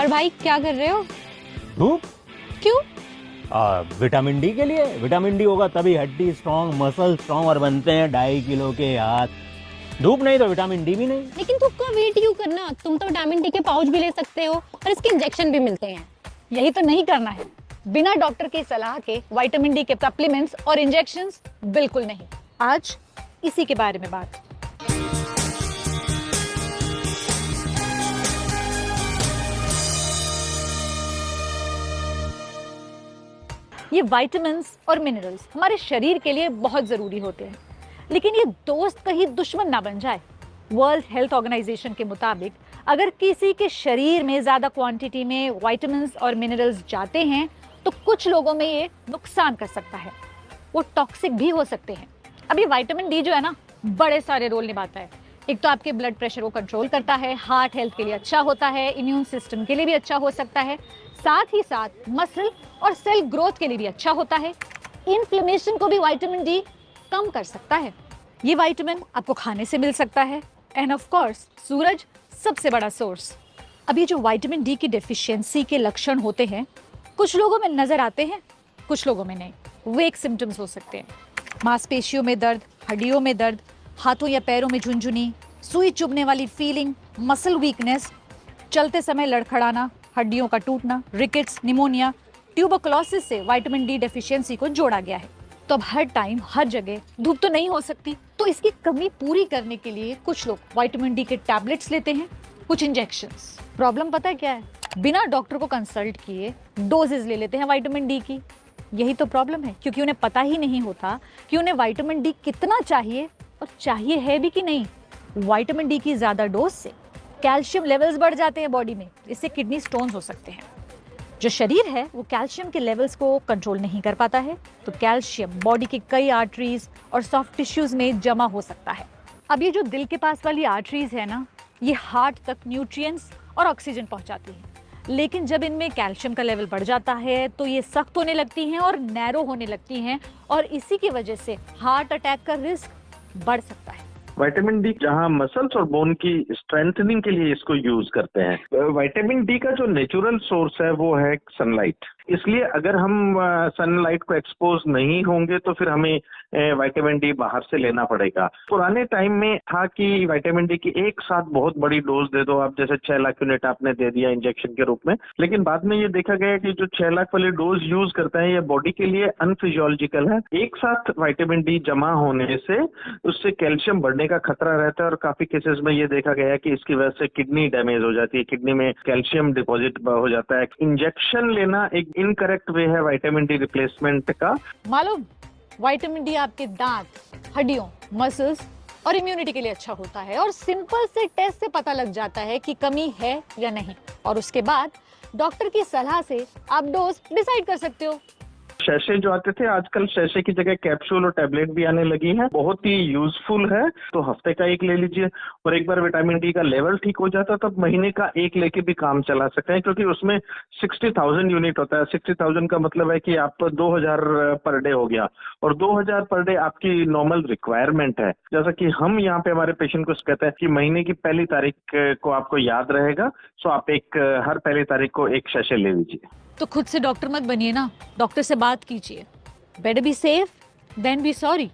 और भाई क्या कर रहे हो? धूप। क्यों? विटामिन डी के लिए। विटामिन डी होगा तभी हड्डी स्ट्रांग, मसल स्ट्रांग और बनते हैं 2.5 किलो के हाथ। धूप नहीं तो विटामिन डी भी नहीं। लेकिन धूप का वेट क्यों करना? तुम तो विटामिन डी के पाउच भी ले सकते हो और इसके इंजेक्शन भी मिलते हैं। यही तो नहीं करना है। बिना डॉक्टर की सलाह के विटामिन डी के सप्लीमेंट्स और इंजेक्शंस बिल्कुल नहीं। आज इसी के बारे में बात। ये विटामिन्स और मिनरल्स हमारे शरीर के लिए बहुत जरूरी होते हैं, लेकिन ये दोस्त कहीं दुश्मन ना बन जाए। वर्ल्ड हेल्थ ऑर्गेनाइजेशन के मुताबिक अगर किसी के शरीर में ज्यादा क्वांटिटी में विटामिन्स और मिनरल्स जाते हैं तो कुछ लोगों में ये नुकसान कर सकता है, वो टॉक्सिक भी हो सकते हैं। अब ये विटामिन डी जो है ना, बड़े सारे रोल निभाता है। एक तो आपके ब्लड प्रेशर को कंट्रोल करता है, हार्ट हेल्थ के लिए अच्छा होता है, इम्यून सिस्टम के लिए भी अच्छा हो सकता है, साथ ही साथ मसल और सेल ग्रोथ के लिए भी अच्छा होता है। इन्फ्लेमेशन को भी विटामिन डी कम कर सकता है। ये विटामिन आपको खाने से मिल सकता है, एंड ऑफ कोर्स सूरज सबसे बड़ा सोर्स। अब ये जो विटामिन डी की डेफिशिएंसी के लक्षण होते हैं, कुछ लोगों में नजर आते हैं, कुछ लोगों में नहीं। वीक सिम्टम्स हो सकते हैं, मांसपेशियों में दर्द, हड्डियों में दर्द, हाथों या पैरों में झुनझुनी, सुई चुभने वाली फीलिंग, मसल वीकनेस, चलते समय लड़खड़ाना, हड्डियों का टूटना, रिकेट्स, निमोनिया, ट्यूबरकुलोसिस से विटामिन डी डेफिशिएंसी को जोड़ा गया है। तो अब हर टाइम हर जगह धूप तो नहीं हो सकती, तो इसकी कमी पूरी करने के लिए कुछ लोग विटामिन डी के टैबलेट्स लेते हैं, कुछ इंजेक्शंस। प्रॉब्लम पता है क्या है? बिना डॉक्टर को कंसल्ट किए डोजेस ले लेते हैं विटामिन डी की। यही तो प्रॉब्लम है, क्योंकि उन्हें पता ही नहीं होता कि उन्हें विटामिन डी कितना चाहिए और चाहिए है भी कि नहीं। विटामिन डी की ज्यादा डोज से कैल्शियम लेवल्स बढ़ जाते हैं बॉडी में, इससे किडनी स्टोन्स हो सकते हैं। जो शरीर है वो कैल्शियम के लेवल्स को कंट्रोल नहीं कर पाता है, तो कैल्शियम बॉडी के कई आर्टरीज और सॉफ्ट टिश्यूज में जमा हो सकता है। अब ये जो दिल के पास वाली आर्टरीज है ना, ये हार्ट तक न्यूट्रिएंट्स और ऑक्सीजन पहुंचाती है, लेकिन जब इनमें कैल्शियम का लेवल बढ़ जाता है तो ये सख्त होने लगती हैं और नैरो होने लगती हैं, और इसी की वजह से हार्ट अटैक का रिस्क बढ़ सकता है। विटामिन डी जहां मसल्स और बोन की स्ट्रेंथनिंग के लिए इसको यूज करते हैं। विटामिन डी का जो नेचुरल सोर्स है वो है सनलाइट, इसलिए अगर हम सनलाइट को एक्सपोज नहीं होंगे तो फिर हमें विटामिन डी बाहर से लेना पड़ेगा। पुराने टाइम में था कि विटामिन डी की एक साथ बहुत बड़ी डोज दे दो आप, जैसे 6 लाख यूनिट आपने दे दिया इंजेक्शन के रूप में, लेकिन बाद में ये देखा गया कि जो 6 लाख वाली डोज यूज करते हैं ये बॉडी के लिए अनफिजियोलॉजिकल है। एक साथ विटामिन डी जमा होने से उससे कैल्शियम बढ़ने का खतरा रहता है, और काफी केसेस में ये देखा गया है कि इसकी वजह से किडनी डैमेज हो जाती है, किडनी में कैल्शियम डिपॉजिट हो जाता है। इंजेक्शन लेना एक इनकरेक्ट वे है विटामिन डी रिप्लेसमेंट का। मालूम, विटामिन डी आपके दांत, हड्डियों, मसल्स और इम्यूनिटी के लिए अच्छा होता है, और सिंपल से टेस्ट से पता लग जाता है कि कमी है या नहीं, और उसके बाद डॉक्टर की सलाह से आप डोज डिसाइड कर सकते हो। शैशे जो आते थे, आजकल शैशे की जगह कैप्सूल और टैबलेट भी आने लगी हैं, बहुत ही यूजफुल है। तो हफ्ते का एक ले लीजिए, और एक बार विटामिन डी का लेवल ठीक हो जाता है तब महीने का एक लेके भी काम चला सकते हैं, क्योंकि उसमें 60,000 यूनिट होता है। 60,000 का मतलब है कि आप 2,000 पर डे हो गया, और 2,000 पर डे आपकी नॉर्मल रिक्वायरमेंट है। जैसा कि हम यहाँ पे हमारे पेशेंट को कहते हैं कि महीने की पहली तारीख को आपको याद रहेगा, सो आप हर पहली तारीख को एक शैशे ले लीजिए। तो खुद से डॉक्टर मत बनिए ना, डॉक्टर से बात कीजिए। Better be safe than be sorry.